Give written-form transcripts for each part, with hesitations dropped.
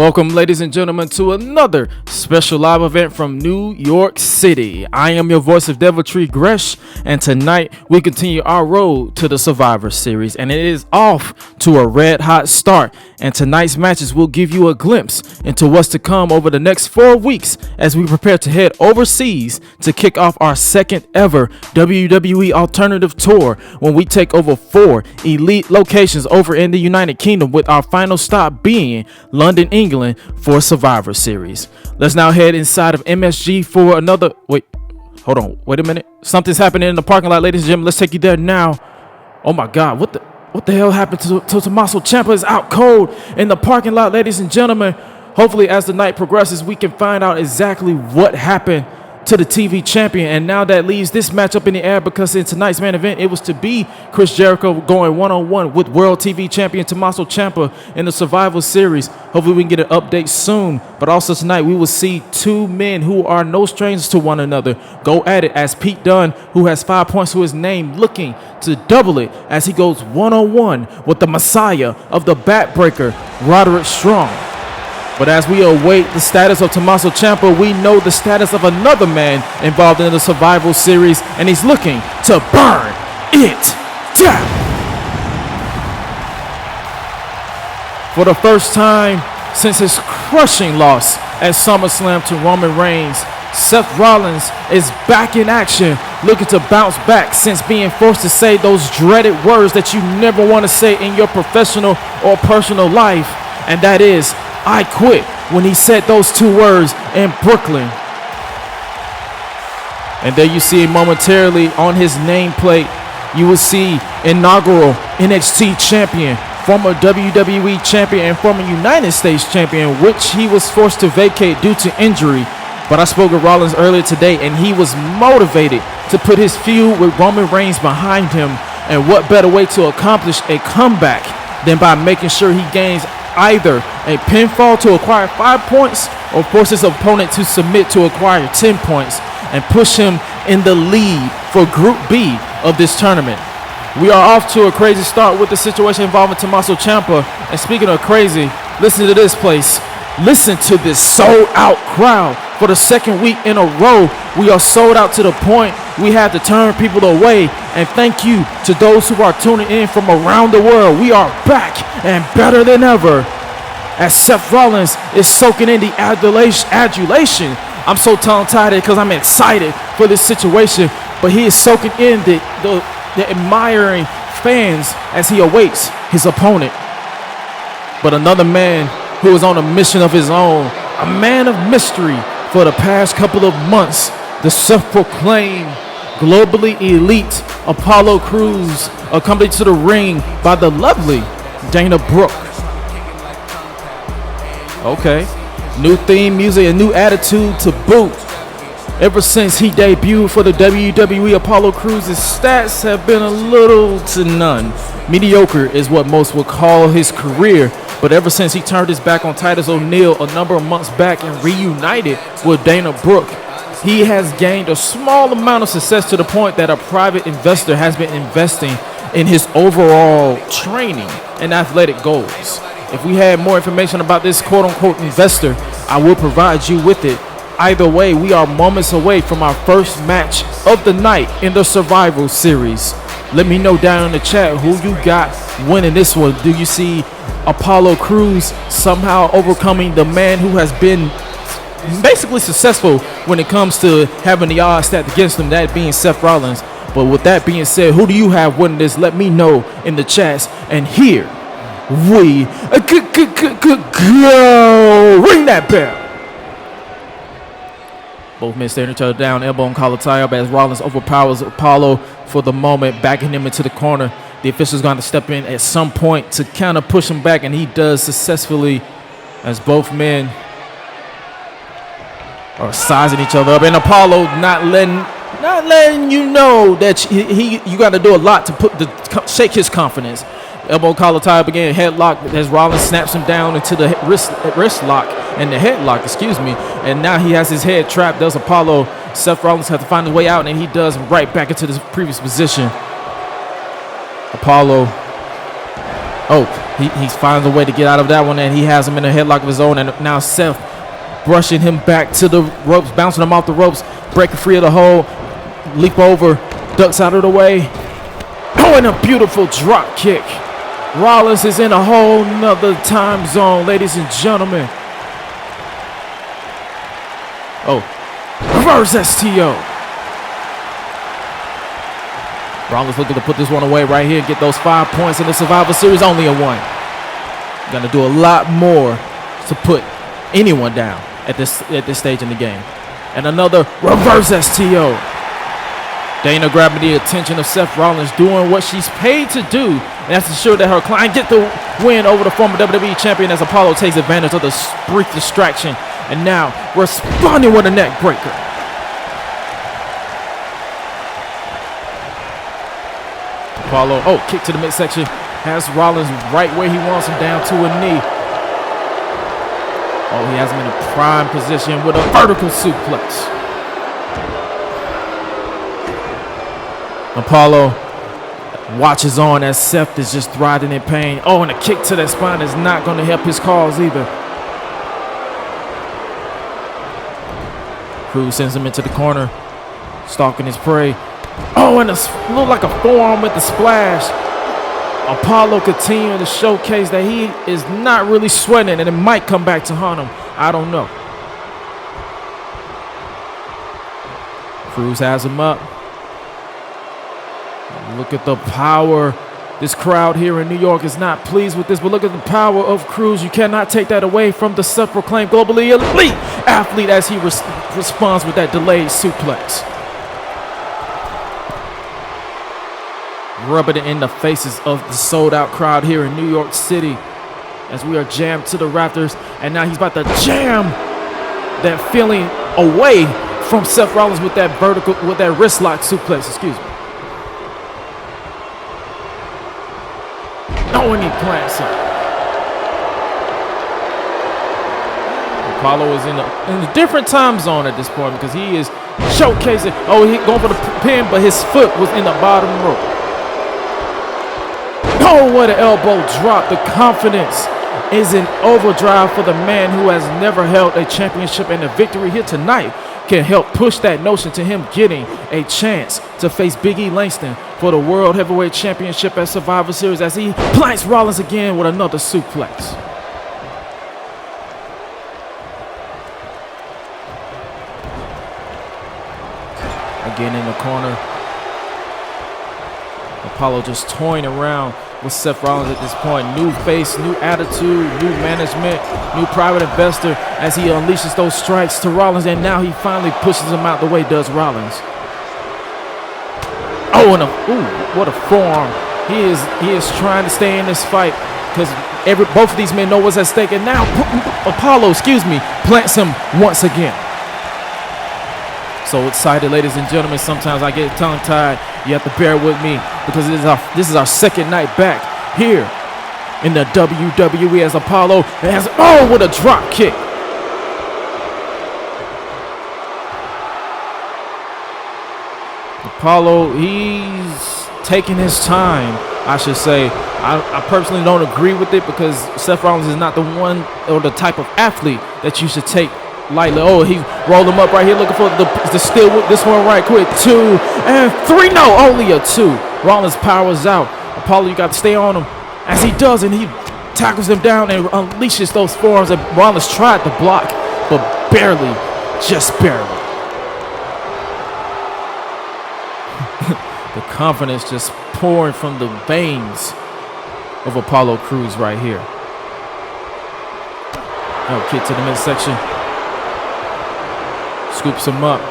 Welcome, ladies and gentlemen, to another special live event from New York City. I am your voice of deviltry, Gresh, and tonight we continue our road to the Survivor Series, and it is off to a red-hot start. And tonight's matches will give you a glimpse into what's to come over the next 4 weeks as we prepare to head overseas to kick off our second ever WWE Alternative Tour when we take over 4 elite locations over in the United Kingdom, with our final stop being London, England for Survivor Series. Let's now head inside of MSG for another... Wait a minute. Something's happening in the parking lot, ladies and gentlemen. Let's take you there now. Oh my God, what the hell happened to Tommaso Ciampa? Is out cold in the parking lot, ladies and gentlemen. Hopefully, as the night progresses, we can find out exactly what happened to the TV champion. And now that leaves this matchup in the air, because in tonight's main event, it was to be Chris Jericho going one-on-one with World TV Champion Tommaso Ciampa in the Survival Series. Hopefully, we can get an update soon. But also tonight, we will see 2 men who are no strangers to one another go at it, as Pete Dunne, who has 5 points to his name, looking to double it as he goes one-on-one with the Messiah of the Backbreaker, Roderick Strong. But as we await the status of Tommaso Ciampa, we know the status of another man involved in the Survival Series, and he's looking to burn it down. For the first time since his crushing loss at SummerSlam to Roman Reigns, Seth Rollins is back in action, looking to bounce back since being forced to say those dreaded words that you never want to say in your professional or personal life, and that is, I quit, when he said those 2 words in Brooklyn. And there you see momentarily on his nameplate, you will see inaugural NXT champion, former WWE champion, and former United States champion, which he was forced to vacate due to injury. But I spoke with Rollins earlier today, and he was motivated to put his feud with Roman Reigns behind him. And what better way to accomplish a comeback than by making sure he gains either a pinfall to acquire 5 points or force his opponent to submit to acquire 10 points and push him in the lead for Group B of this tournament. We are off to a crazy start with the situation involving Tommaso Ciampa. And speaking of crazy, listen to this place. Listen to this sold-out crowd. For the second week in a row, we are sold out to the point we had to turn people away. And thank you to those who are tuning in from around the world. We are back and better than ever, as Seth Rollins is soaking in the adulation. I'm so tongue-tied because I'm excited for this situation, but he is soaking in the admiring fans as he awaits his opponent. But another man who is on a mission of his own, a man of mystery for the past couple of months, the self-proclaimed globally elite Apollo Crews, accompanied to the ring by the lovely Dana Brooke. Okay, new theme music and new attitude to boot. Ever since he debuted for the WWE, Apollo Crews' stats have been a little to none. Mediocre is what most would call his career, but ever since he turned his back on Titus O'Neil a number of months back and reunited with Dana Brooke, he has gained a small amount of success, to the point that a private investor has been investing in his overall training and athletic goals. If we had more information about this quote-unquote investor, I will provide you with it. Either way, we are moments away from our first match of the night in the Survival Series. Let me know down in the chat who you got winning this one. Do you see Apollo Crews somehow overcoming the man who has been basically successful when it comes to having the odds stacked against him, that being Seth Rollins? But with that being said, who do you have winning this? Let me know in the chats. And here we go. Ring that bell. Both men staring each other down, elbow and collar tie up, as Rollins overpowers Apollo for the moment, backing him into the corner. The official's going to step in at some point to kind of push him back, and he does successfully, as both men are sizing each other up. And Apollo not letting you know that you got to do a lot to shake his confidence. Elbow collar tie up again, headlock as Rollins snaps him down into the wrist lock and the headlock, excuse me. And now he has his head trapped. Does Apollo. Seth Rollins has to find his way out, and he does right back into the previous position. Apollo Oh, he finds a way to get out of that one, and he has him in a headlock of his own. And now Seth brushing him back to the ropes, bouncing him off the ropes, breaking free of the hold, leap over, ducks out of the way. Oh, and a beautiful drop kick. Rollins is in a whole nother time zone, ladies and gentlemen. Oh, reverse STO. Rollins looking to put this one away right here, get those 5 points in the Survivor Series, only a 1. Gonna do a lot more to put anyone down at this stage in the game. And another reverse STO. Dana grabbing the attention of Seth Rollins, doing what she's paid to do, and that's to ensure that her client get the win over the former WWE champion as Apollo takes advantage of the brief distraction, and now responding with a neck breaker. Apollo, oh, kick to the midsection, has Rollins right where he wants him, down to a knee. Oh, he has him in a prime position with a vertical suplex. Apollo watches on as Seth is just writhing in pain. Oh, and a kick to the spine is not going to help his cause either. Cruz sends him into the corner, stalking his prey. Oh, and look like a forearm with the splash. Apollo continuing to showcase that he is not really sweating, and it might come back to haunt him. I don't know. Cruz has him up. Look at the power. This crowd here in New York is not pleased with this, but look at the power of Cruz. You cannot take that away from the self-proclaimed globally elite athlete as he responds with that delayed suplex. Rubbing it in the faces of the sold-out crowd here in New York City as we are jammed to the rafters, and now he's about to jam that feeling away from Seth Rollins with that wrist lock suplex, excuse me. Oh, and he plants him. Apollo is in a different time zone at this point because he is showcasing. Oh, he going for the pin, but his foot was in the bottom rope. Oh, what an elbow drop. The confidence is in overdrive for the man who has never held a championship, and the victory here tonight can help push that notion to him getting a chance to face Big E Langston for the World Heavyweight Championship at Survivor Series as he plants Rollins again with another suplex. Again in the corner. Apollo just toying around with Seth Rollins at this point. New face, new attitude, new management, new private investor as he unleashes those strikes to Rollins, and now he finally pushes him out the way, does Rollins. Oh, and what a forearm. He is trying to stay in this fight because both of these men know what's at stake, and now Apollo, plants him once again. So excited, ladies and gentlemen. Sometimes I get tongue-tied. You have to bear with me because this is our second night back here in the WWE as Apollo has, oh, what a drop kick. Apollo, he's taking his time, I should say. I personally don't agree with it because Seth Rollins is not the one or the type of athlete that you should take lightly. Oh, he rolled him up right here, looking for the steal with this one right quick. 2 and 3. No, only a 2. Rollins powers out. Apollo, you got to stay on him as he does, and he tackles him down and unleashes those forearms. And Rollins tried to block, but barely, just barely. The confidence just pouring from the veins of Apollo Crews right here. Oh, kick to the midsection. Scoops him up.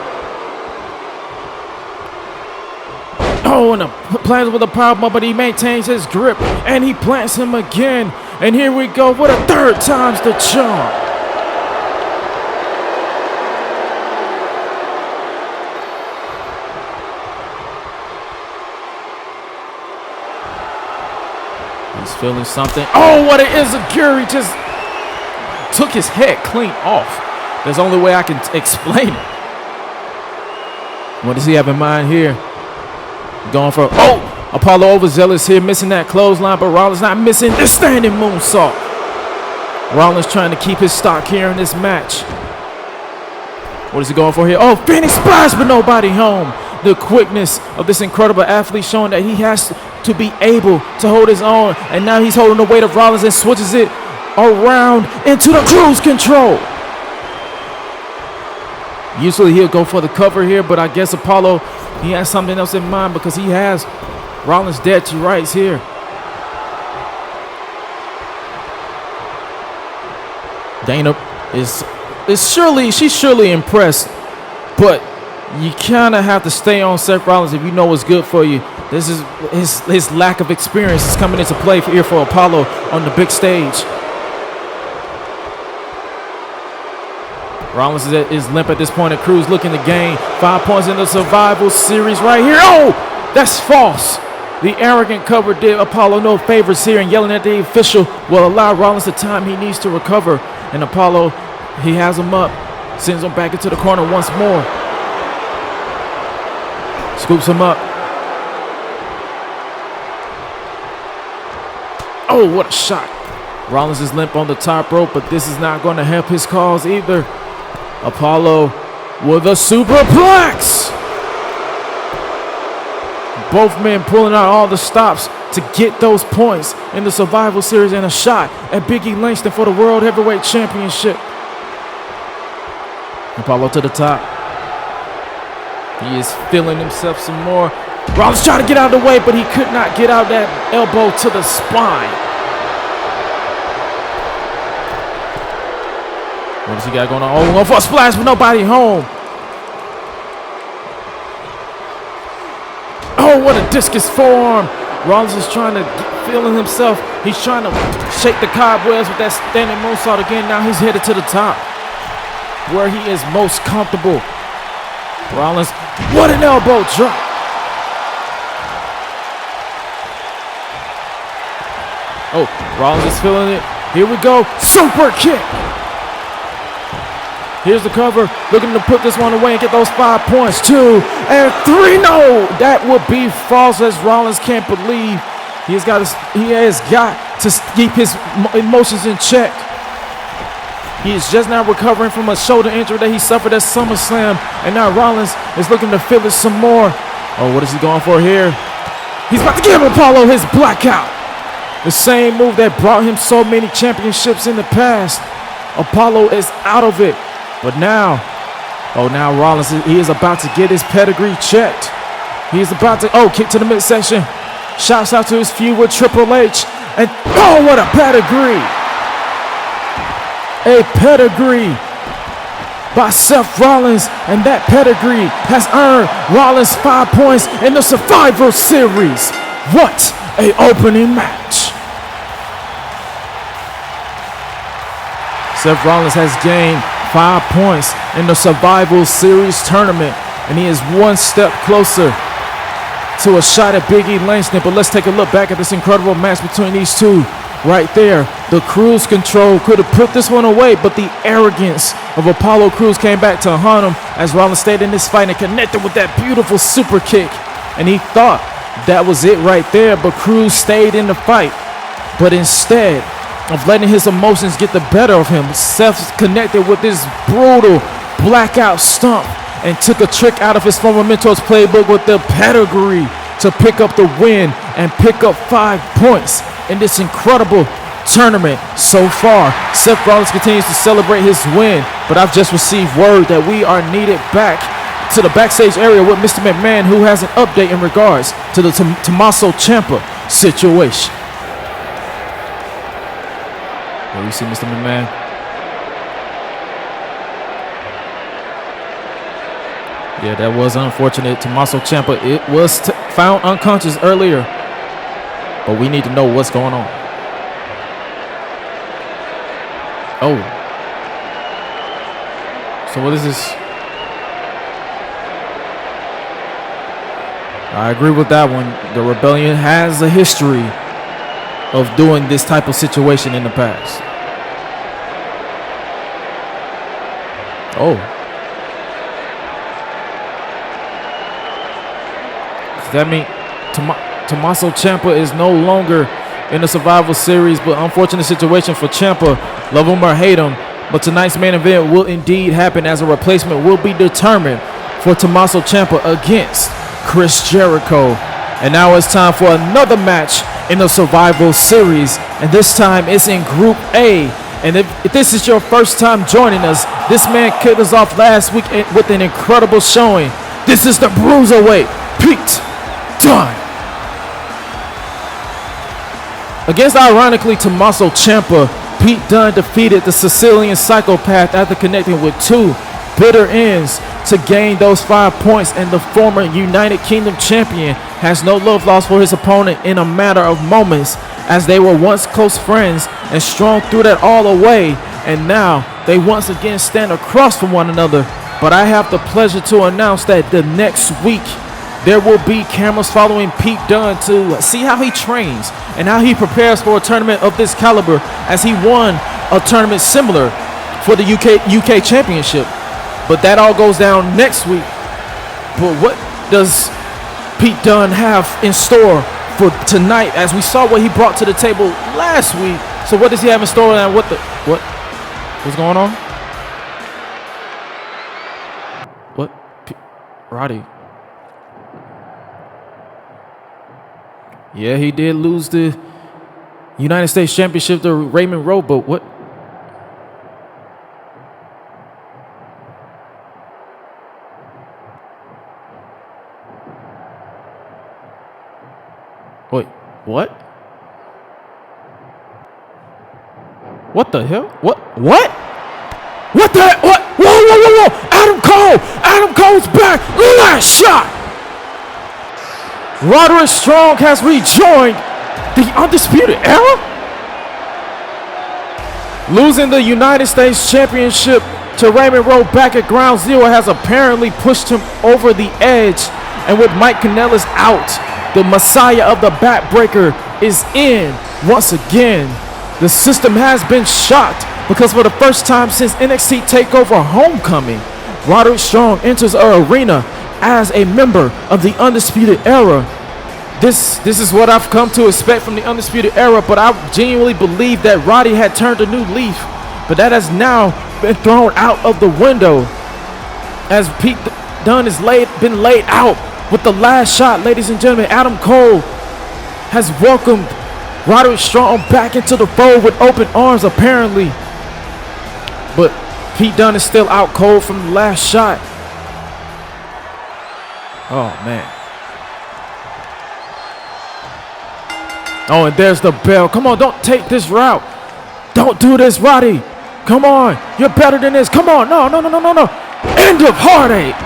Oh, and plants with a powerbomb, but he maintains his grip, and he plants him again. And here we go. What a third time's the charm. He's feeling something. Oh, what it is! He just took his head clean off. There's only way I can explain it. What does he have in mind here? Going for, oh! Apollo overzealous here, missing that clothesline, but Rollins not missing the standing moonsault. Rollins trying to keep his stock here in this match. What is he going for here? Oh, Phoenix Splash, but nobody home. The quickness of this incredible athlete showing that he has to be able to hold his own. And now he's holding the weight of Rollins and switches it around into the cruise control. Usually he'll go for the cover here, but I guess Apollo, he has something else in mind because he has Rollins dead to rights here. Dana she's surely impressed, but you kind of have to stay on Seth Rollins if you know what's good for you. This is his lack of experience is coming into play here for Apollo on the big stage. Rollins is limp at this point, and Cruz looking to gain 5 points in the Survival Series right here. Oh, that's false. The arrogant cover did Apollo no favors here, and yelling at the official will allow Rollins the time he needs to recover. And Apollo, he has him up, sends him back into the corner once more. Scoops him up. Oh, what a shot. Rollins is limp on the top rope, but this is not going to help his cause either. Apollo with a superplex. Both men pulling out all the stops to get those points in the Survival Series and a shot at Big E Langston for the World Heavyweight Championship. Apollo to the top. He is feeling himself some more. Rollins trying to get out of the way, but he could not get out that elbow to the spine. What does he got going on? Oh, going for a splash, but nobody home. Oh, what a discus forearm. Rollins is trying to feeling himself. He's trying to shake the cobwebs with that standing moonsault again. Now he's headed to the top, where he is most comfortable. Rollins, what an elbow drop. Oh, Rollins is feeling it. Here we go. Super kick. Here's the cover. Looking to put this one away and get those 5 points. 2 and 3. No, that would be false, as Rollins can't believe he has got to keep his emotions in check. He is just now recovering from a shoulder injury that he suffered at SummerSlam, and now Rollins is looking to feel it some more. Oh, what is he going for here? He's about to give Apollo his blackout. The same move that brought him so many championships in the past. Apollo is out of it. But now, now Rollins, he is about to get his pedigree checked. He's about to, kick to the midsection. Shouts out to his feud with Triple H. And, what a pedigree. A pedigree by Seth Rollins. And that pedigree has earned Rollins 5 points in the Survivor Series. What a opening match. Seth Rollins has gained 5 points in the Survival Series tournament, and he is one step closer to a shot at Big E Langston. But let's take a look back at this incredible match between these two right there. The cruise control could have put this one away, but the arrogance of Apollo Crews came back to haunt him as Rollins stayed in this fight and connected with that beautiful super kick. And he thought that was it right there, but Crews stayed in the fight. But instead of letting his emotions get the better of him, Seth connected with this brutal blackout stomp and took a trick out of his former mentor's playbook with the pedigree to pick up the win and pick up 5 points in this incredible tournament so far. Seth Rollins continues to celebrate his win, but I've just received word that we are needed back to the backstage area with Mr. McMahon, who has an update in regards to the Tommaso Ciampa situation. There you see Mr. McMahon. Yeah, that was unfortunate. Tommaso Ciampa, it was found unconscious earlier, but we need to know what's going on. Oh. So what is this? I agree with that one. The Rebellion has a history of doing this type of situation in the past. Oh. Does that mean Tommaso Ciampa is no longer in the Survivor Series, but unfortunate situation for Ciampa. Love him or hate him, but tonight's main event will indeed happen as a replacement will be determined for Tommaso Ciampa against Chris Jericho. And now it's time for another match in the Survivor Series, and this time it's in Group A. And if this is your first time joining us, this man kicked us off last week with an incredible showing. This is the Bruiserweight, Pete Dunne. Against, ironically, Tommaso Ciampa, Pete Dunne defeated the Sicilian Psychopath after connecting with two bitter ends to gain those 5 points, and the former United Kingdom champion has no love lost for his opponent in a matter of moments, as they were once close friends and Strong threw that all away, and now they once again stand across from one another. But I have the pleasure to announce that the next week there will be cameras following Pete Dunne to see how he trains and how he prepares for a tournament of this caliber, as he won a tournament similar for the UK Championship. But that all goes down next week. But what does Pete Dunne have in store for tonight, as we saw what he brought to the table last week? So what does he have in store, and what's going on? What? Roddy. Yeah, he did lose the United States Championship to Raymond Rowe, but what? Wait, what? What the hell? What? What? What the? What? Whoa! Adam Cole! Adam Cole's back! Last shot! Roderick Strong has rejoined the Undisputed Era, losing the United States Championship to Raymond Rowe back at Ground Zero has apparently pushed him over the edge, and with Mike Kanellis out, the Messiah of the Backbreaker is in once again. The system has been shocked, because for the first time since NXT TakeOver Homecoming, Roderick Strong enters our arena as a member of the Undisputed Era. This is what I've come to expect from the Undisputed Era, but I genuinely believe that Roddy had turned a new leaf, but that has now been thrown out of the window, as Pete Dunne has been laid out with the last shot. Ladies and gentlemen, Adam Cole has welcomed Roderick Strong back into the fold with open arms, apparently, but Pete Dunne is still out cold from the last shot. Oh, man. Oh, and there's the bell. Come on, don't take this route. Don't do this, Roddy. Come on. You're better than this. Come on. No. End of heartache.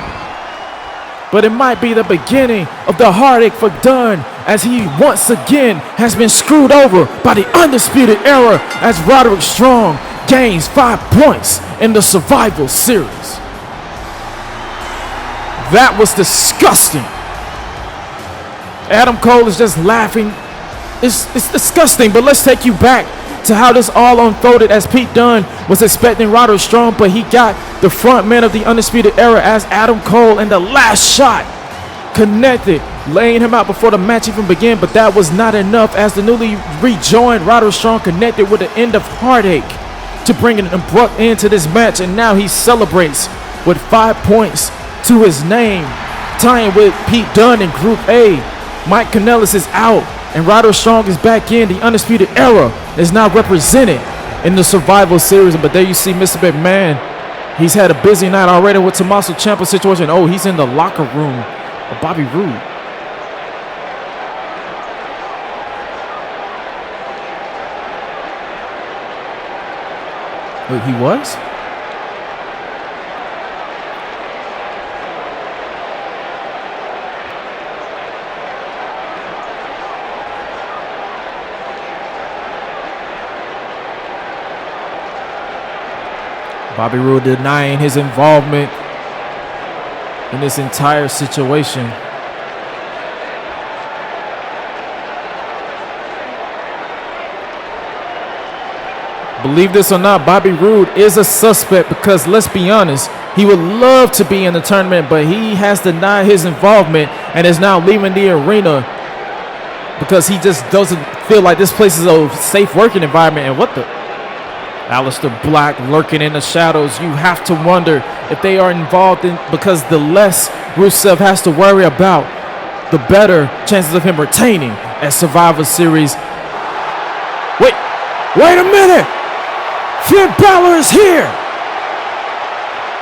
But it might be the beginning of the heartache for Dunne, as he once again has been screwed over by the Undisputed Era, as Roderick Strong gains 5 points in the Survival Series. That was disgusting. Adam Cole is just laughing. It's disgusting, but let's take you back to how this all unfolded, as Pete Dunne was expecting Roderick Strong, but he got the front man of the Undisputed Era as Adam Cole, and the last shot connected, laying him out before the match even began, but that was not enough, as the newly rejoined Roderick Strong connected with the end of heartache to bring an abrupt end to this match, and now he celebrates with 5 points to his name, tying with Pete Dunne in Group A. Mike Kanellis is out, and Roderick Strong is back in. The Undisputed Era is now represented in the Survival Series. But there you see Mr. McMahon. He's had a busy night already with Tommaso Ciampa situation. Oh, he's in the locker room of Bobby Roode. Wait, he was? Bobby Roode denying his involvement in this entire situation. Believe this or not, Bobby Roode is a suspect, because let's be honest, he would love to be in the tournament, but he has denied his involvement and is now leaving the arena because he just doesn't feel like this place is a safe working environment. And what the? Aleister Black lurking in the shadows. You have to wonder if they are involved in, because the less Rusev has to worry about, the better chances of him retaining at Survivor Series. Wait a minute! Finn Balor is here!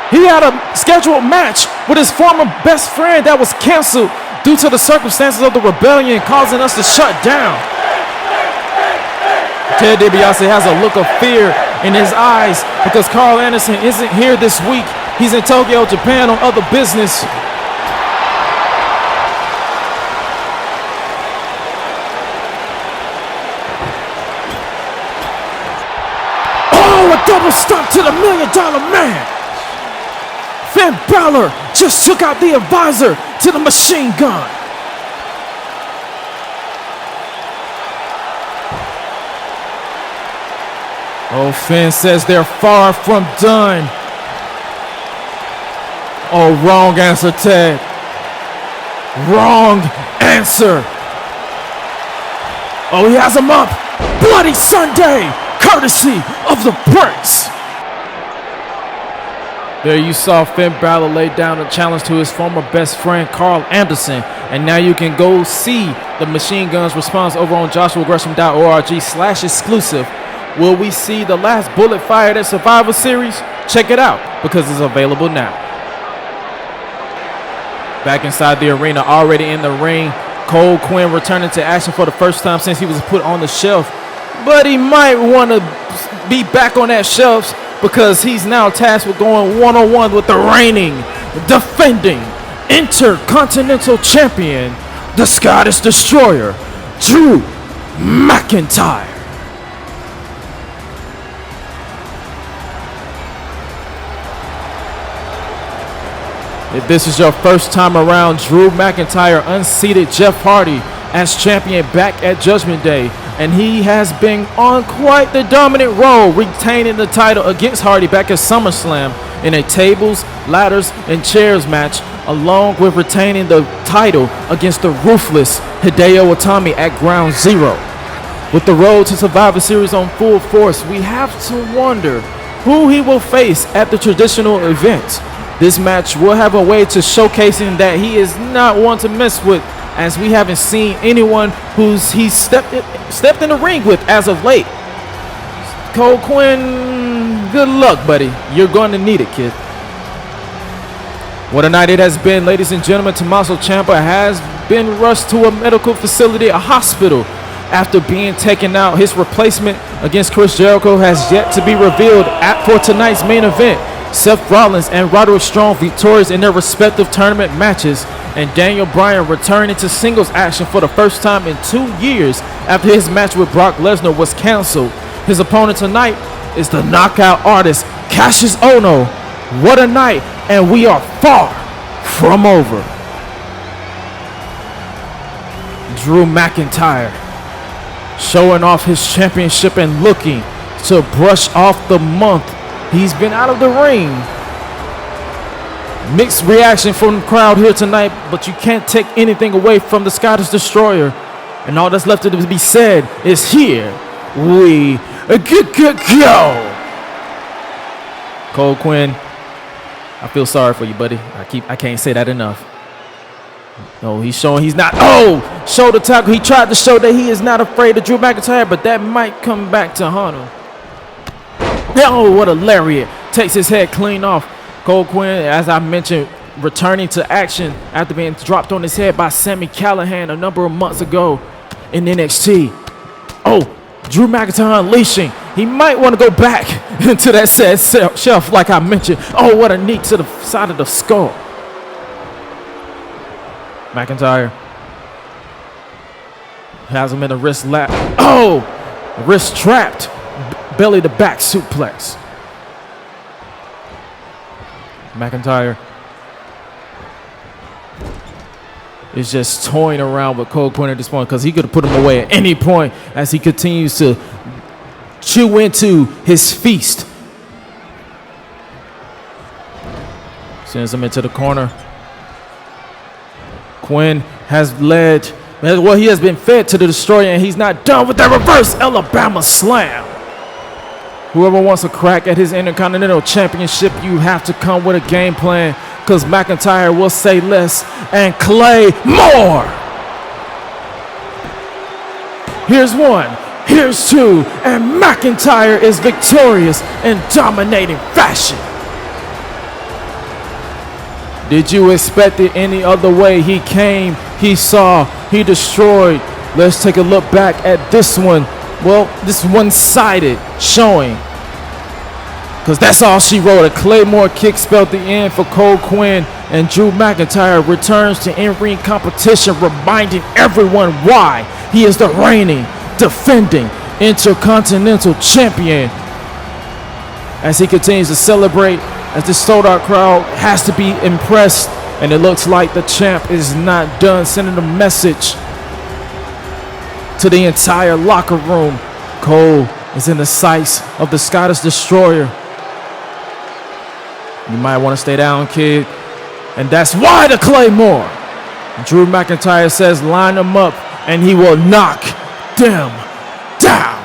He had a scheduled match with his former best friend that was canceled due to the circumstances of the rebellion causing us to shut down. Ted DiBiase has a look of fear in his eyes because Carl Anderson isn't here this week. He's in Tokyo, Japan on other business. Oh, a double stomp to the $1 Million Man. Finn Balor just took out the advisor to the machine gun. Oh, Finn says they're far from done. Oh, wrong answer, Ted. Wrong answer. Oh, he has him up. Bloody Sunday, courtesy of the Bricks. There you saw Finn Balor lay down a challenge to his former best friend, Carl Anderson. And now you can go see the Machine Gun's response over on joshuagresham.org/exclusive. Will we see the last bullet fired at Survivor Series? Check it out, because it's available now. Back inside the arena, already in the ring, Cole Quinn returning to action for the first time since he was put on the shelf. But he might want to be back on that shelf because he's now tasked with going one-on-one with the reigning, defending, Intercontinental Champion, the Scottish Destroyer, Drew McIntyre. If this is your first time around, Drew McIntyre unseated Jeff Hardy as champion back at Judgment Day, and he has been on quite the dominant role, retaining the title against Hardy back at SummerSlam in a tables, ladders, and chairs match, along with retaining the title against the ruthless Hideo Itami at Ground Zero. With the road to Survivor Series on full force, we have to wonder who he will face at the traditional event. This match will have a way to showcasing that he is not one to mess with, as we haven't seen anyone who's stepped in the ring with as of late. Cole Quinn, good luck, buddy. You're going to need it, kid. What a night it has been, ladies and gentlemen. Tommaso Ciampa has been rushed to a medical facility, a hospital, after being taken out. His replacement against Chris Jericho has yet to be revealed for tonight's main event. Seth Rollins and Roderick Strong victorious in their respective tournament matches, and Daniel Bryan returning to singles action for the first time in 2 years after his match with Brock Lesnar was canceled. His opponent tonight is the knockout artist Kassius Ohno. What a night, and we are far from over. Drew McIntyre showing off his championship and looking to brush off the month he's been out of the ring. Mixed reaction from the crowd here tonight, but you can't take anything away from the Scottish Destroyer. And all that's left to be said is here we go. Cole Quinn, I feel sorry for you, buddy. I can't say that enough. No, he's showing he's not. Oh, shoulder tackle. He tried to show that he is not afraid of Drew McIntyre, but that might come back to haunt him. Oh, what a lariat. Takes his head clean off. Cole Quinn, as I mentioned, returning to action after being dropped on his head by Sami Callihan a number of months ago in NXT. Oh, Drew McIntyre unleashing. He might want to go back into that said shelf like I mentioned. Oh, what a knee to the side of the skull. McIntyre has him in the wrist lap. Oh, wrist trapped. Belly to back suplex. McIntyre is just toying around with Cole Quinn at this point because he could have put him away at any point as he continues to chew into his feast. Sends him into the corner. Quinn has led Well, he has been fed to the Destroyer, and he's not done with that reverse Alabama slam. Whoever wants a crack at his Intercontinental Championship, you have to come with a game plan, because McIntyre will say less and Clay more. Here's one, here's two, and McIntyre is victorious in dominating fashion. Did you expect it any other way? He came, he saw, he destroyed. Let's take a look back at this one. Well, this one-sided showing, because that's all she wrote. A Claymore kick spelled the end for Cole Quinn, and Drew McIntyre returns to in-ring competition, reminding everyone why he is the reigning, defending Intercontinental Champion. As he continues to celebrate, as the sold-out crowd has to be impressed, and it looks like the champ is not done, sending a message to the entire locker room. Cole is in the sights of the Scottish Destroyer. You might want to stay down, kid. And that's why the Claymore. Drew McIntyre says line them up and he will knock them down.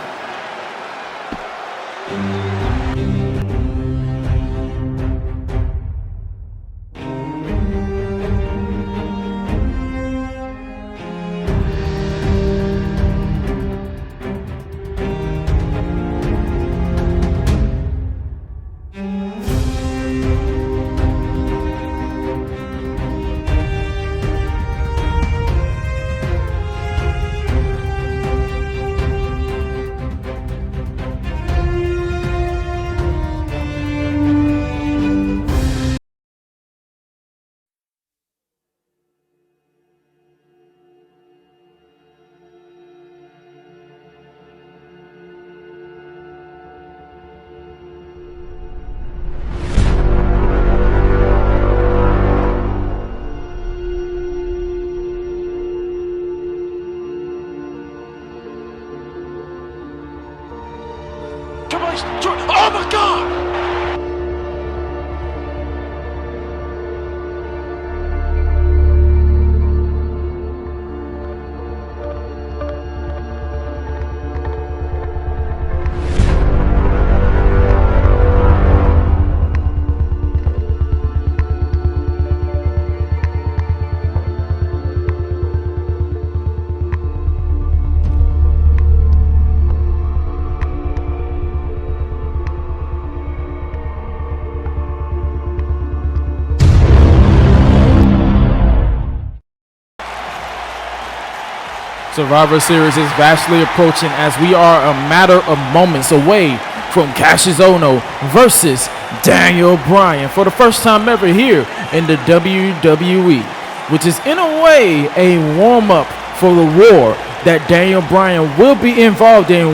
Oh my God! Survivor Series is vastly approaching as we are a matter of moments away from Kassius Ohno versus Daniel Bryan for the first time ever here in the WWE, which is in a way a warm-up for the war that Daniel Bryan will be involved in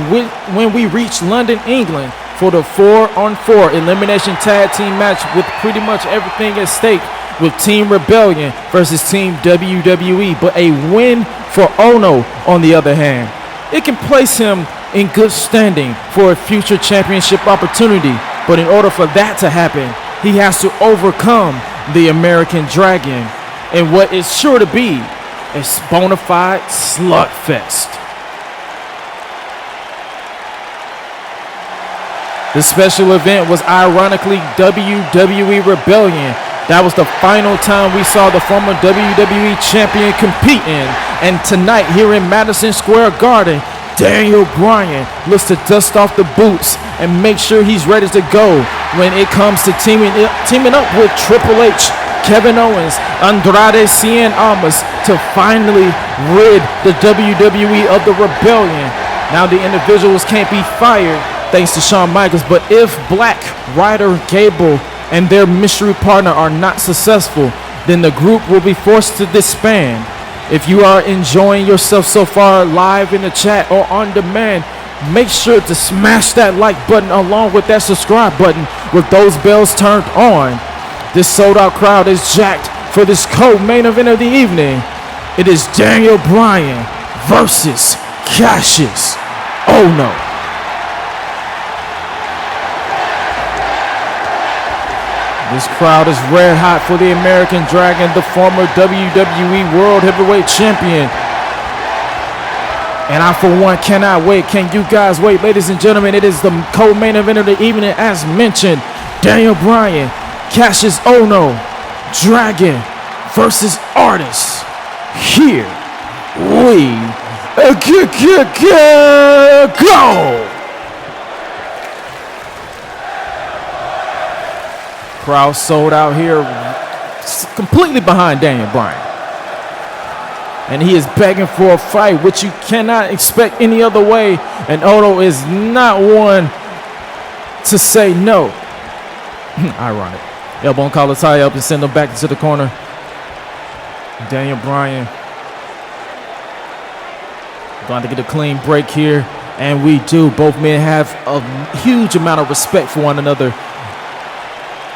when we reach London, England for the 4-on-4 elimination tag team match, with pretty much everything at stake with Team Rebellion versus Team WWE. But a win for Ohno, on the other hand, it can place him in good standing for a future championship opportunity. But in order for that to happen, he has to overcome the American Dragon in what is sure to be a bona fide slugfest. The special event was ironically WWE Rebellion. That was the final time we saw the former WWE champion compete in. And tonight here in Madison Square Garden, Daniel Bryan looks to dust off the boots and make sure he's ready to go when it comes to teaming up with Triple H, Kevin Owens, Andrade Cien Almas to finally rid the WWE of the Rebellion. Now the individuals can't be fired thanks to Shawn Michaels, but if Black, Ryder, Gable, and their mystery partner are not successful, then the group will be forced to disband. If you are enjoying yourself so far live in the chat or on demand, make sure to smash that like button along with that subscribe button with those bells turned on. This sold out crowd is jacked for this co-main event of the evening. It is Daniel Bryan versus Kassius Ohno. This crowd is red hot for the American Dragon, the former WWE World Heavyweight Champion. And I, for one, cannot wait. Can you guys wait? Ladies and gentlemen, it is the co-main event of the evening, as mentioned. Daniel Bryan, Kassius Ohno, Dragon versus Artist. Here we go. Crowd sold out here, completely behind Daniel Bryan. And he is begging for a fight, which you cannot expect any other way. And Ohno is not one to say no. Ironic. Elbow and collar tie up and send him back into the corner. Daniel Bryan going to get a clean break here. And we do. Both men have a huge amount of respect for one another.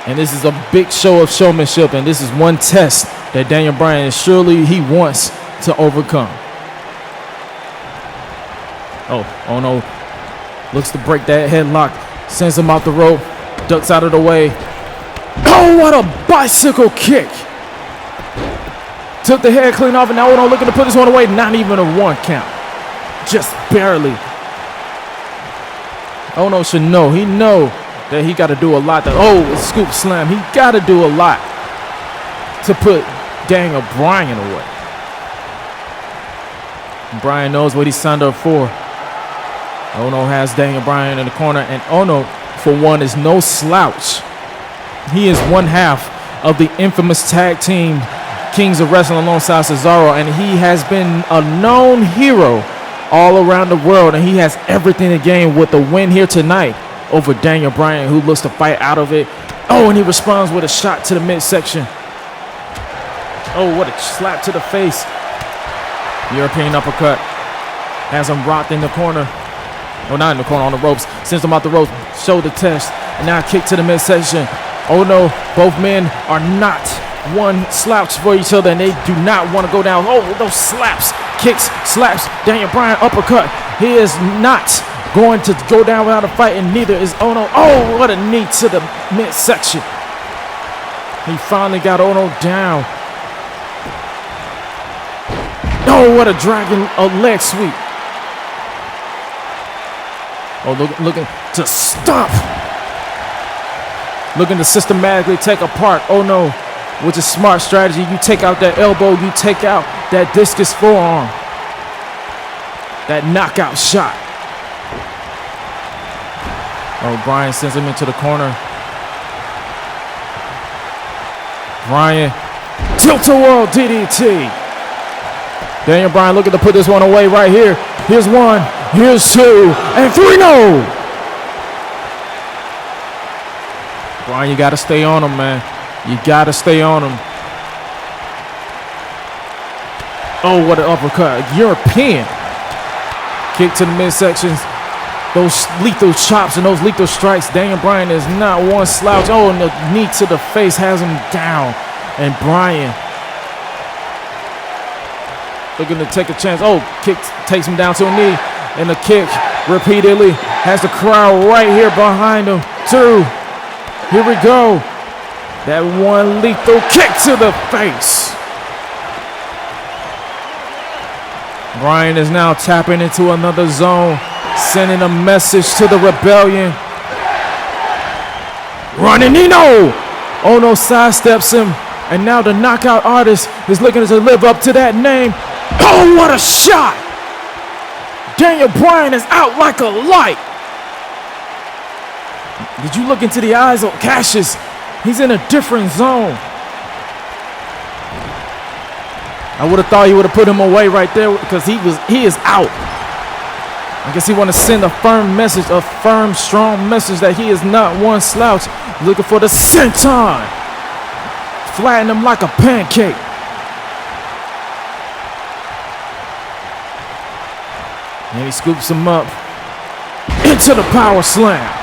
And this is a big show of showmanship. And this is one test that Daniel Bryan surely he wants to overcome. Oh no. Looks to break that headlock. Sends him out the rope. Ducks out of the way. Oh, what a bicycle kick. Took the head clean off, and now Ohno looking to put this one away. Not even a 1 count. Just barely. Ohno should know. He know that he got to do a lot. Scoop slam. He got to do a lot to put Daniel Bryan away. Bryan knows what he signed up for. Ohno has Daniel Bryan in the corner, and Ohno, for one, is no slouch. He is one half of the infamous tag team Kings of Wrestling alongside Cesaro, and he has been a known hero all around the world, and he has everything to gain with the win here tonight over Daniel Bryan, who looks to fight out of it. Oh, and he responds with a shot to the midsection. Oh, what a slap to the face. European uppercut. Has him rocked in the corner. Oh, not in the corner, on the ropes. Sends him out the ropes. Shoulder test. And now a kick to the midsection. Oh no, both men are not one slouch for each other, and they do not want to go down. Oh, those slaps, kicks, slaps. Daniel Bryan uppercut. He is not going to go down without a fight, and neither is Ohno. Oh, what a knee to the midsection. He finally got Ohno down. Oh, what a dragon, a leg sweep. Oh, looking to stop. Looking to systematically take apart Ohno, which is smart strategy. You take out that elbow, you take out that discus forearm. That knockout shot. Oh, Bryan sends him into the corner. Bryan, tilt-a-whirl DDT. Daniel Bryan looking to put this one away right here. Here's 1, here's 2, and 3, no! Bryan, you got to stay on him, man. You got to stay on him. Oh, what an uppercut. European. Kick to the midsections. Those lethal chops and those lethal strikes. Daniel Bryan is not one slouch. Oh, and the knee to the face has him down. And Bryan looking to take a chance. Oh, kick takes him down to a knee. And the kick repeatedly has the crowd right here behind him. 2. Here we go. That one lethal kick to the face. Bryan is now tapping into another zone, sending a message to the Rebellion. Running Nino. Ohno sidesteps him, and now the knockout artist is looking to live up to that name. Oh, what a shot! Daniel Bryan is out like a light. Did you look into the eyes of Kassius? He's in a different zone. I would have thought he would have put him away right there because he is out. I guess he want to send a firm message, a firm, strong message that he is not one slouch. Looking for the senton. Flatten him like a pancake. And he scoops him up into the power slam.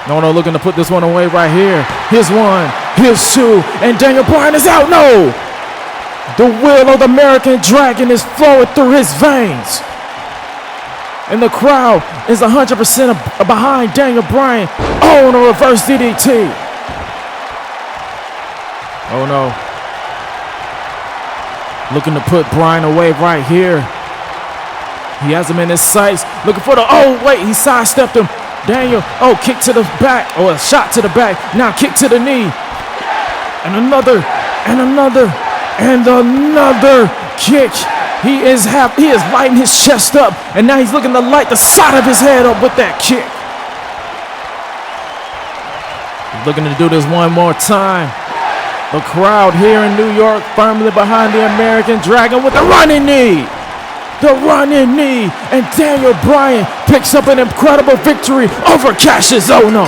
No, looking to put this one away right here. Here's 1, here's 2, and Daniel Bryan is out. No! The will of the American Dragon is flowing through his veins. And the crowd is 100% behind Daniel Bryan. Oh, and a reverse DDT. Oh, no. Looking to put Bryan away right here. He has him in his sights, looking for the, oh wait, he sidestepped him. Daniel, oh, kick to the back, or a shot to the back. Now kick to the knee. And another, and another, and another kick. He is lighting his chest up, and now he's looking to light the side of his head up with that kick. He's looking to do this one more time. The crowd here in New York firmly behind the American Dragon with the running knee. The running knee, and Daniel Bryan picks up an incredible victory over Kassius Ohno.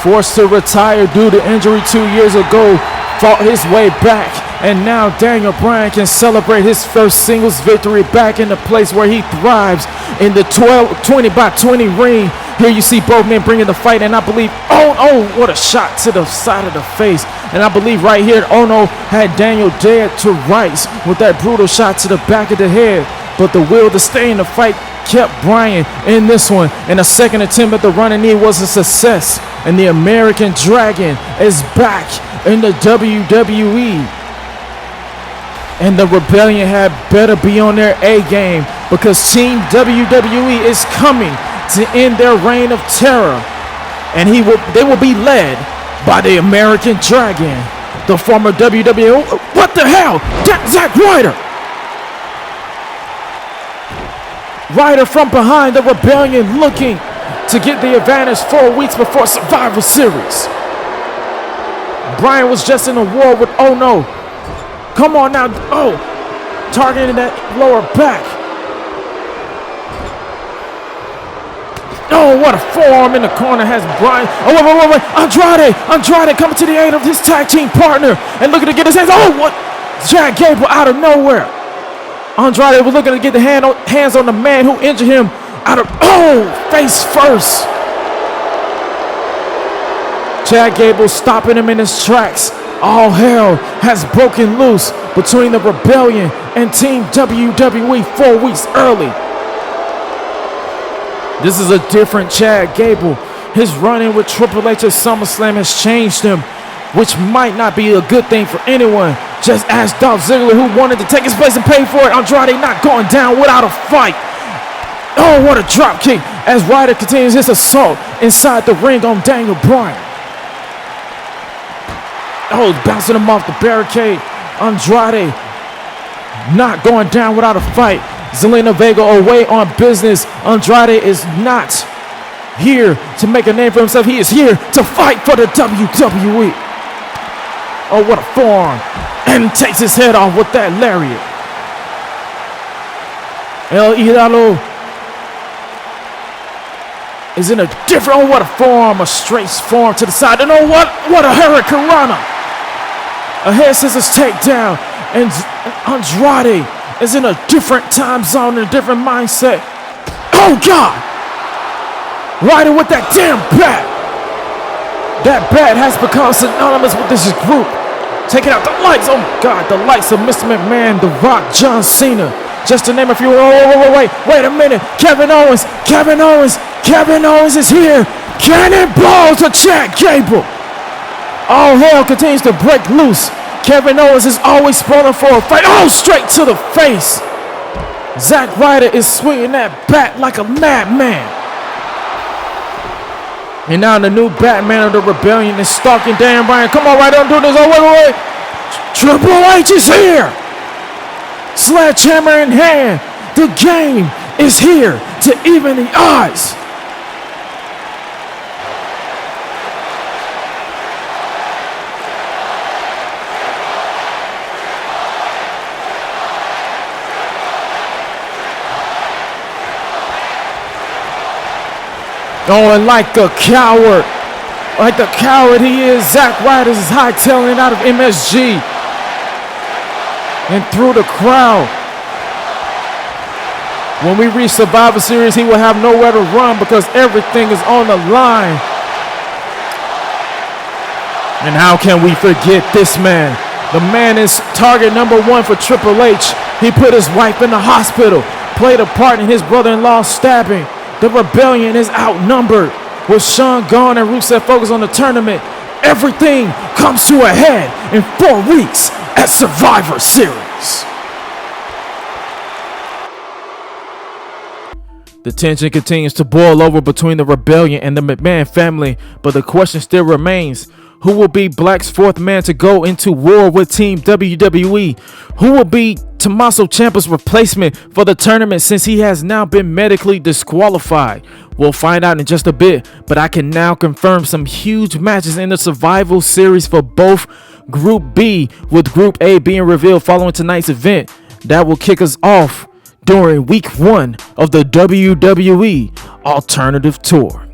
Forced to retire due to injury 2 years ago, fought his way back, and now Daniel Bryan can celebrate his first singles victory back in the place where he thrives, in the 20 by 20 ring. Here you see both men bringing the fight, and I believe, oh, what a shot to the side of the face. And I believe right here, Ohno had Daniel dead to rights with that brutal shot to the back of the head. But the will to stay in the fight kept Bryan in this one. And a second attempt at the running knee was a success. And the American Dragon is back in the WWE. And the Rebellion had better be on their A game, because Team WWE is coming to end their reign of terror. And they will be led by the American Dragon, the former WWE. What the hell? Zack Ryder. Ryder from behind the Rebellion, looking to get the advantage 4 weeks before Survivor Series. Bryan was just in a war with Ohno. Come on now. Oh, targeting that lower back. Oh, what a forearm in the corner has Bryan. Oh, wait. Andrade coming to the aid of his tag team partner and looking to get his hands. Oh, what? Chad Gable out of nowhere. Andrade was looking to get the hands on the man who injured him out of, face first. Chad Gable stopping him in his tracks. All hell has broken loose between the Rebellion and Team WWE 4 weeks early. This is a different Chad Gable. His run-in with Triple H at SummerSlam has changed him, which might not be a good thing for anyone. Just ask Dolph Ziggler, who wanted to take his place and pay for it. Andrade not going down without a fight. Oh, what a drop kick as Ryder continues his assault inside the ring on Daniel Bryan. Oh, bouncing him off the barricade. Andrade not going down without a fight. Zelina Vega away on business. Andrade is not here to make a name for himself. He is here to fight for the WWE. Oh, what a forearm. And takes his head off with that lariat. El Idolo is in a different, oh, what a forearm. A straight forearm to the side. And oh, what a hurricanrana. A head scissors takedown, and Andrade is in a different time zone, in a different mindset. Oh, God! Ryder with that damn bat. That bat has become synonymous with this group. Taking out the lights. Oh, God, the lights of Mr. McMahon, The Rock, John Cena. Just to name a few. Oh, wait a minute. Kevin Owens is here. Cannonball to Chad Gable. All hell continues to break loose. Kevin Owens is always spawning for a fight. Oh, straight to the face. Zack Ryder is swinging that bat like a madman. And now the new Batman of the Rebellion is stalking Daniel Bryan. Come on, Ryder, don't do this. Oh, wait. Triple H is here. Sledgehammer in hand. The game is here to even the odds. Oh, and like the coward he is, Zack Ryder is hightailing out of MSG and through the crowd. When we reach Survivor Series, he will have nowhere to run because everything is on the line. And how can we forget this man? The man is target number 1 for Triple H. He put his wife in the hospital, played a part in his brother-in-law's stabbing. The Rebellion is outnumbered. With Sean gone and Rusev focused on the tournament, everything comes to a head in 4 weeks at Survivor Series. The tension continues to boil over between the Rebellion and the McMahon family, but the question still remains: who will be Black's fourth man to go into war with Team WWE? Who will be Tommaso Ciampa's replacement for the tournament since he has now been medically disqualified? We'll find out in just a bit, but I can now confirm some huge matches in the Survival Series for both Group B, with Group A being revealed following tonight's event. That will kick us off during Week 1 of the WWE Alternative Tour.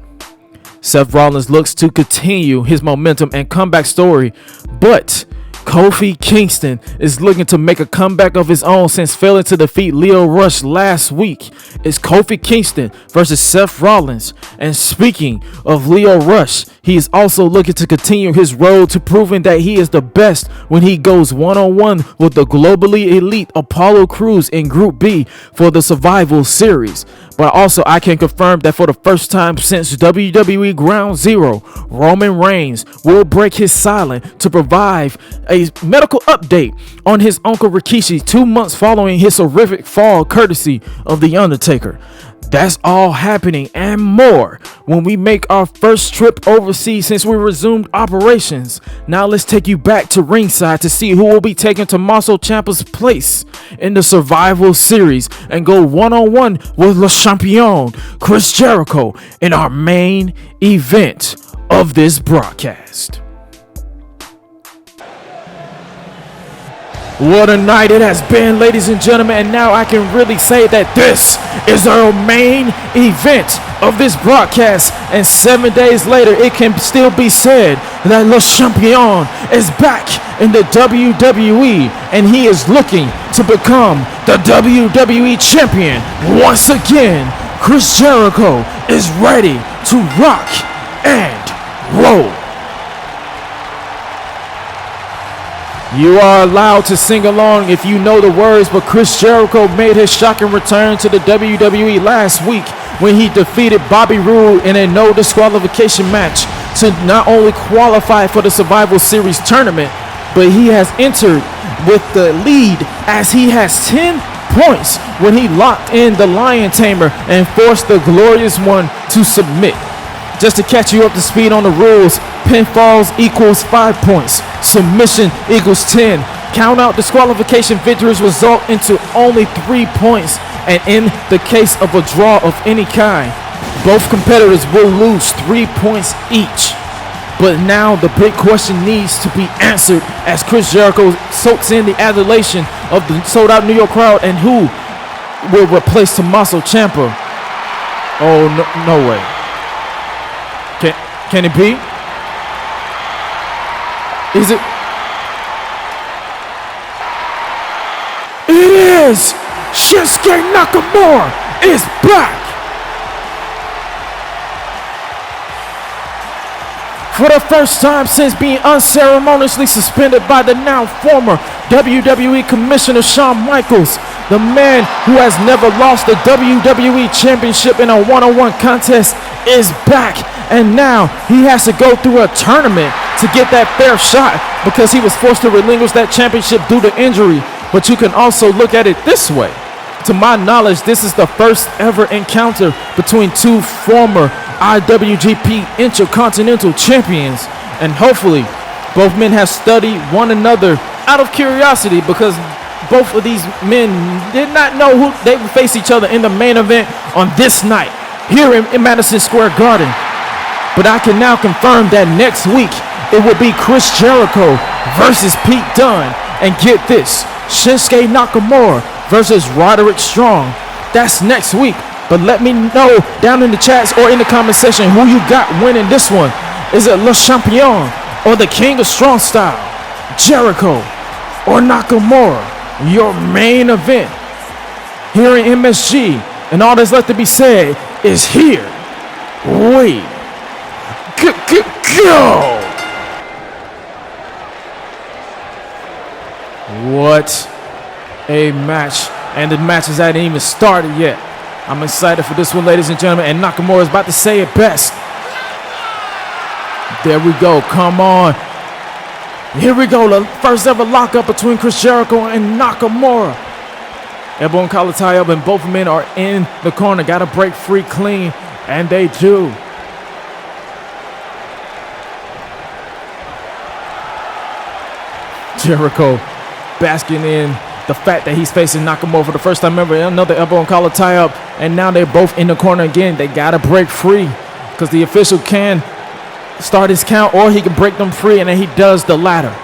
Seth Rollins looks to continue his momentum and comeback story, but Kofi Kingston is looking to make a comeback of his own since failing to defeat Lio Rush last week. It's Kofi Kingston versus Seth Rollins. And speaking of Lio Rush, he is also looking to continue his road to proving that he is the best when he goes one-on-one with the globally elite Apollo Crews in Group B for the Survival Series. But also, I can confirm that for the first time since WWE Ground Zero, Roman Reigns will break his silence to provide a medical update on his uncle Rikishi 2 months following his horrific fall, courtesy of The Undertaker. That's all happening and more when we make our first trip overseas since we resumed operations. Now let's take you back to ringside to see who will be taking Tommaso Ciampa's place in the Survival Series and go one-on-one with Le Champion, Chris Jericho, in our main event of this broadcast. What a night it has been, ladies and gentlemen, and now I can really say that this is our main event of this broadcast, and 7 days later it can still be said that Le Champion is back in the WWE, and he is looking to become the WWE Champion once again. Chris Jericho is ready to rock and roll. You are allowed to sing along if you know the words, but Chris Jericho made his shocking return to the WWE last week when he defeated Bobby Roode in a no disqualification match to not only qualify for the Survival Series tournament, but he has entered with the lead as he has 10 points when he locked in the Lion Tamer and forced the Glorious One to submit. Just to catch you up to speed on the rules, pinfalls equals 5 points, submission equals 10. Count out disqualification victories result into only 3 points, and in the case of a draw of any kind, both competitors will lose 3 points each. But now the big question needs to be answered as Chris Jericho soaks in the adulation of the sold-out New York crowd, and who will replace Tommaso Ciampa? Oh, no way. Can it be? Is it? It is! Shinsuke Nakamura is back! For the first time since being unceremoniously suspended by the now former WWE Commissioner Shawn Michaels, the man who has never lost the WWE Championship in a one-on-one contest is back, and now he has to go through a tournament to get that fair shot because he was forced to relinquish that championship due to injury. But you can also look at it this way. To my knowledge, this is the first ever encounter between two former IWGP Intercontinental Champions, and hopefully both men have studied one another out of curiosity, because both of these men did not know who they would face each other in the main event on this night here in Madison Square Garden. But I can now confirm that next week it will be Chris Jericho versus Pete Dunne, and get this, Shinsuke Nakamura versus Roderick Strong. That's next week. But let me know down in the chats or in the comment section who you got winning this one. Is it Le Champion or the King of Strong Style, Jericho or Nakamura? Your main event here in MSG, and all that's left to be said is here. Wait. Go! What a match. And the match hasn't even started yet. I'm excited for this one, ladies and gentlemen, and Nakamura is about to say it best. There we go. Come on. Here we go. The first ever lockup between Chris Jericho and Nakamura. Elbow and collar tie up, and both men are in the corner. Got to break free clean, and they do. Jericho basking in the fact that he's facing Nakamura for the first time ever. Another elbow and collar tie up, and now they're both in the corner again. They got to break free because the official can start his count or he can break them free, and then he does the latter.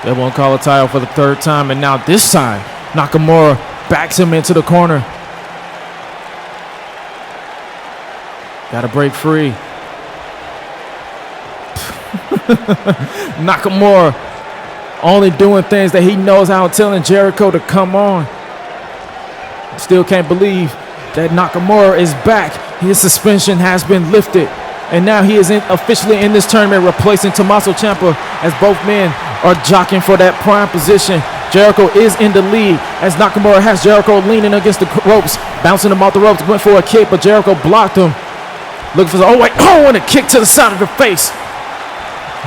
Elbow and collar tie up for the third time, and now this time Nakamura backs him into the corner. Got to break free. Nakamura only doing things that he knows how, telling Jericho to come on. Still can't believe that Nakamura is back. His suspension has been lifted, and now he is officially in this tournament, replacing Tommaso Ciampa as both men are jockeying for that prime position. Jericho is in the lead as Nakamura has Jericho leaning against the ropes, bouncing him off the ropes, went for a kick, but Jericho blocked him. Looking for and a kick to the side of the face.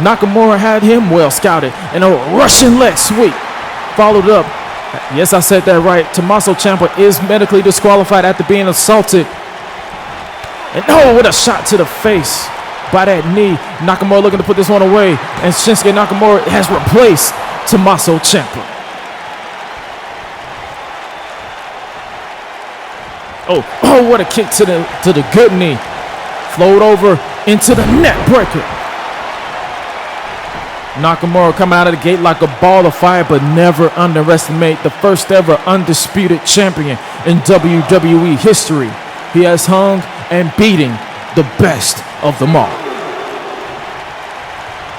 Nakamura had him well scouted, and a Russian leg sweep followed up. Yes, I said that right. Tommaso Ciampa is medically disqualified after being assaulted. And with a shot to the face by that knee. Nakamura looking to put this one away, and Shinsuke Nakamura has replaced Tommaso Ciampa. What a kick to the good knee. Flowed over into the neck breaker. Nakamura coming out of the gate like a ball of fire, but never underestimate the first ever undisputed champion in WWE history. He has hung and beating the best of them all.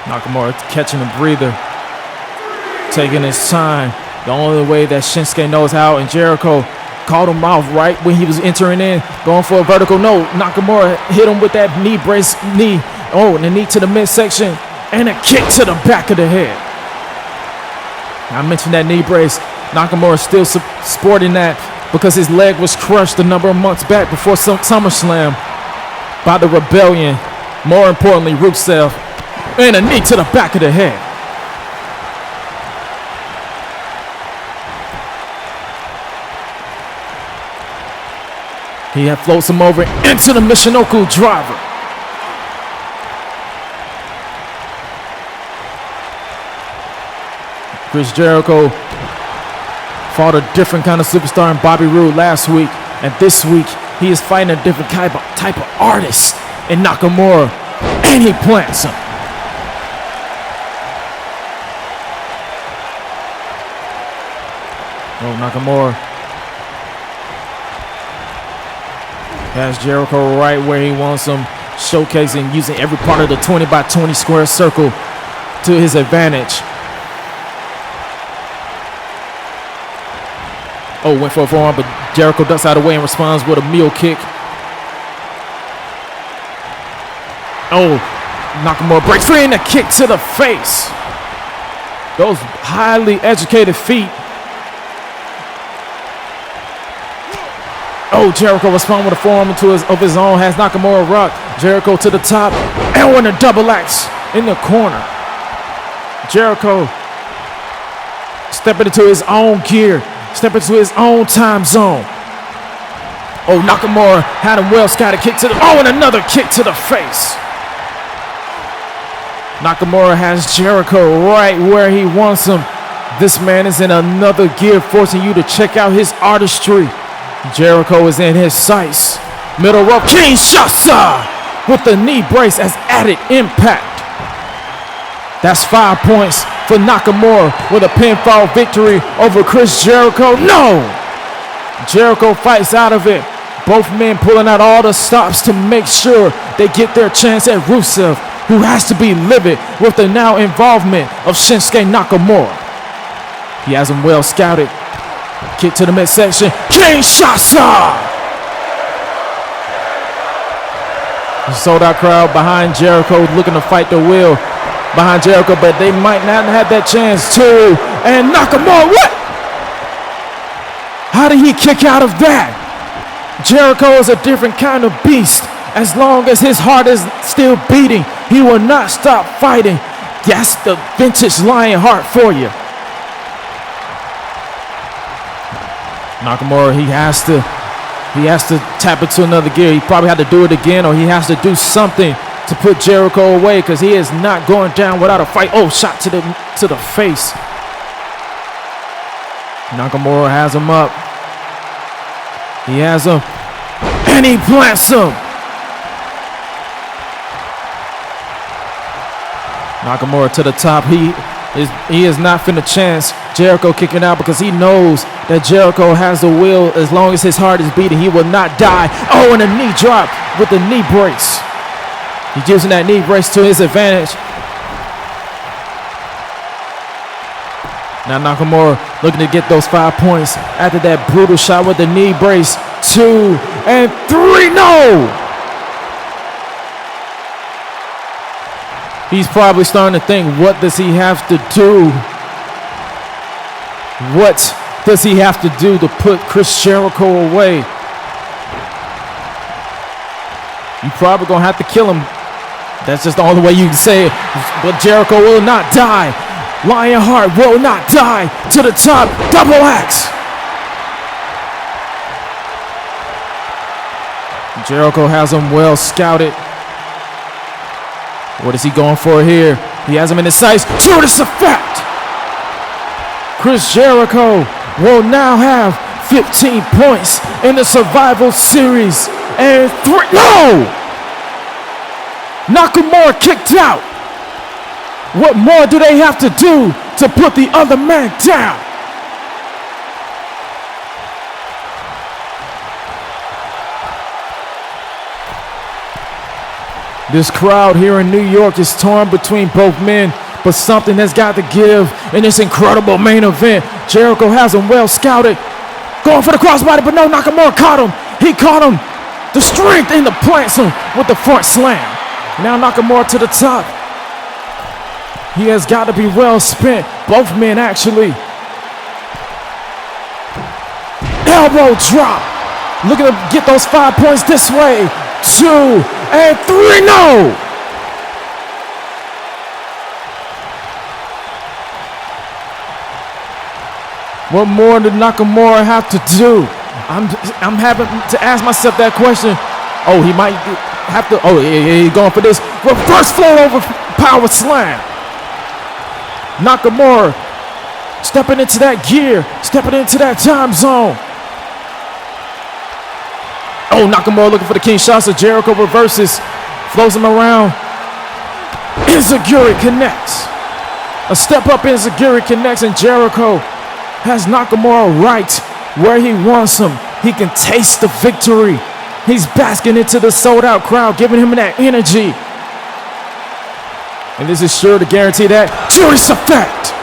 Nakamura catching a breather, taking his time, the only way that Shinsuke knows how, and Jericho caught him off right when he was entering in, going for a vertical. No, Nakamura hit him with that knee brace, and the knee to the midsection, and a kick to the back of the head. I mentioned that knee brace. Nakamura still sporting that because his leg was crushed a number of months back before SummerSlam by the Rebellion. More importantly, Rusev, and a knee to the back of the head. He floats him over into the Michinoku driver. Chris Jericho fought a different kind of superstar in Bobby Roode last week, and this week he is fighting a different type of artist in Nakamura, and he plants him. Nakamura has Jericho right where he wants him, showcasing, using every part of the 20 by 20 square circle to his advantage. Went for a forearm, but Jericho ducks out of the way and responds with a mule kick. Nakamura breaks free and a kick to the face. Those highly educated feet. Jericho responds with a forearm of his own, has Nakamura rocked. Jericho to the top, and with a double axe in the corner. Jericho stepping into his own gear, stepping into his own time zone. Nakamura had him well scouted. Kick to the, and another kick to the face. Nakamura has Jericho right where he wants him. This man is in another gear, forcing you to check out his artistry. Jericho is in his sights. Middle rope, Kinshasa with the knee brace as added impact. That's 5 points for Nakamura with a pinfall victory over Chris Jericho. No! Jericho fights out of it. Both men pulling out all the stops to make sure they get their chance at Rusev, who has to be livid with the now involvement of Shinsuke Nakamura. He has him well scouted. Kick to the midsection. Kinshasa! The sold-out crowd behind Jericho looking to fight the will behind Jericho, but they might not have that chance too. And Nakamura, what? How did he kick out of that? Jericho is a different kind of beast. As long as his heart is still beating, he will not stop fighting. That's the vintage lion heart for you. Nakamura, he has to tap into another gear. He probably had to do it again, or he has to do something to put Jericho away, because he is not going down without a fight. Oh, shot to the face. Nakamura has him up. He has him, and he plants him. Nakamura to the top. He is not finna chance Jericho kicking out, because he knows that Jericho has the will. As long as his heart is beating, he will not die. Oh, and a knee drop with the knee brace. He's using that knee brace to his advantage. Now Nakamura looking to get those 5 points after that brutal shot with the knee brace. 2 and 3, no! He's probably starting to think, what does he have to do? What does he have to do to put Chris Jericho away? You probably gonna have to kill him. That's just the only way you can say it. But Jericho will not die. Lionheart will not die. To the top, double axe. Jericho has him well scouted. What is he going for here? He has him in his sights. Judas effect. Chris Jericho will now have 15 points in the Survival Series. And 3, no! Nakamura kicked out. What more do they have to do to put the other man down? This crowd here in New York is torn between both men, but something has got to give in this incredible main event. Jericho has him well scouted. Going for the crossbody, but no, Nakamura caught him. He caught him. The strength in the plants him with the front slam. Now Nakamura to the top. He has got to be well spent. Both men actually. Elbow drop. Looking to get those 5 points this way. 2 and 3, no! What more did Nakamura have to do? I'm having to ask myself that question. Oh, he might have to. Oh, he's going for this reverse float over power slam. Nakamura stepping into that gear, stepping into that time zone. Oh, Nakamura looking for the king shots. So Jericho reverses, flows him around. Enziguri connects. A step up Enziguri connects, and Jericho has Nakamura right where he wants him. He can taste the victory. He's basking into the sold-out crowd, giving him that energy. And this is sure to guarantee that Judas effect.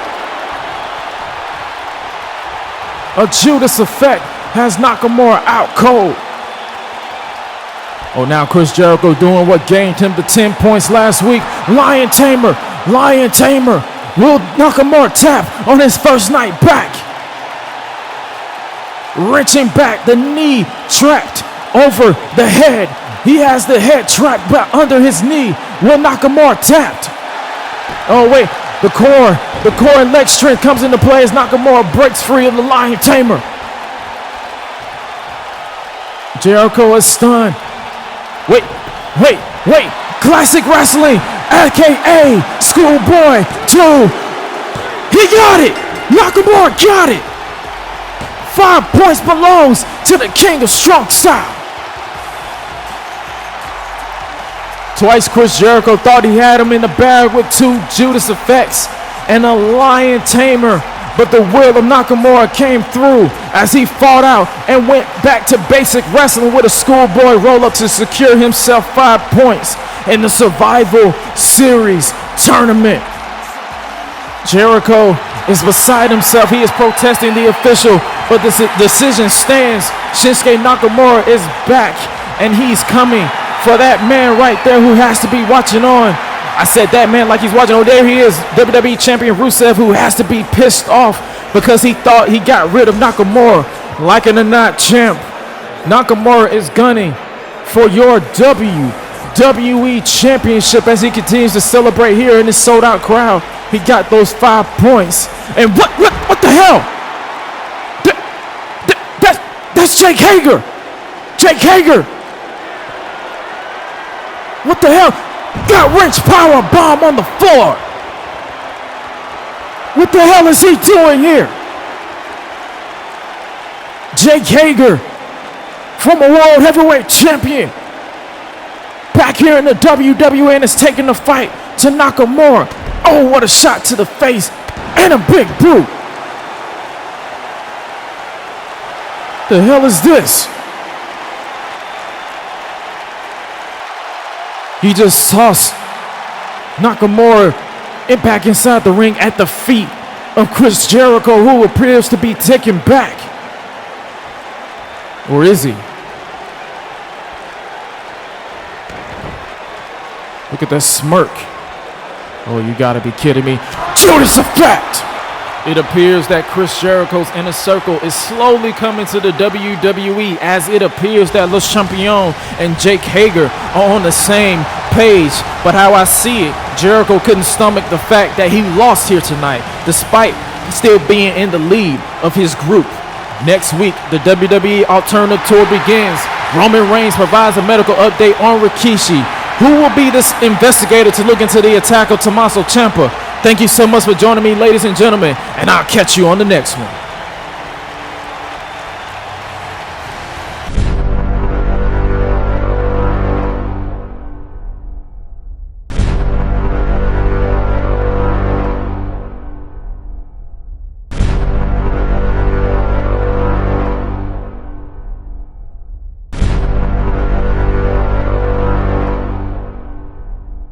A Judas effect has Nakamura out cold. Oh, now Chris Jericho doing what gained him the 10 points last week. Lion Tamer. Lion Tamer. Will Nakamura tap on his first night back? Wrenching back, the knee trapped over the head. He has the head trapped back under his knee. Will Nakamura tapped? Oh wait, the core and leg strength comes into play as Nakamura breaks free of the Lion Tamer. Jericho is stunned. Wait. Classic wrestling, aka Schoolboy 2. He got it. Nakamura got it. 5 points belongs to the king of strong style. Twice Chris Jericho thought he had him in the bag with 2 Judas effects and a Lion Tamer, but the will of Nakamura came through as he fought out and went back to basic wrestling with a schoolboy roll-up to secure himself 5 points in the Survival Series tournament. Jericho is beside himself. He is protesting the official, but the decision stands. Shinsuke Nakamura is back, and he's coming for that man right there who has to be watching on. I said that man like he's watching. Oh, there he is, WWE Champion Rusev, who has to be pissed off because he thought he got rid of Nakamura. Like it or not, champ, Nakamura is gunning for your WWE WWE Championship as he continues to celebrate here in this sold-out crowd. He got those 5 points. And what the hell? That's Jake Hager. Jake Hager. What the hell? Got wrench power bomb on the floor. What the hell is he doing here? Jake Hager, former World Heavyweight Champion, back here in the WWE and is taking the fight to Nakamura. Oh, what a shot to the face and a big boot. The hell is this? He just tossed Nakamura back inside the ring at the feet of Chris Jericho, who appears to be taken back. Or is he? Look at that smirk. Oh, you gotta be kidding me. Judas Effect! It appears that Chris Jericho's inner circle is slowly coming to the WWE, as it appears that Le Champion and Jake Hager are on the same page. But how I see it, Jericho couldn't stomach the fact that he lost here tonight, despite still being in the lead of his group. Next week, the WWE Alternative Tour begins. Roman Reigns provides a medical update on Rikishi. Who will be this investigator to look into the attack of Tommaso Ciampa? Thank you so much for joining me, ladies and gentlemen, and I'll catch you on the next one.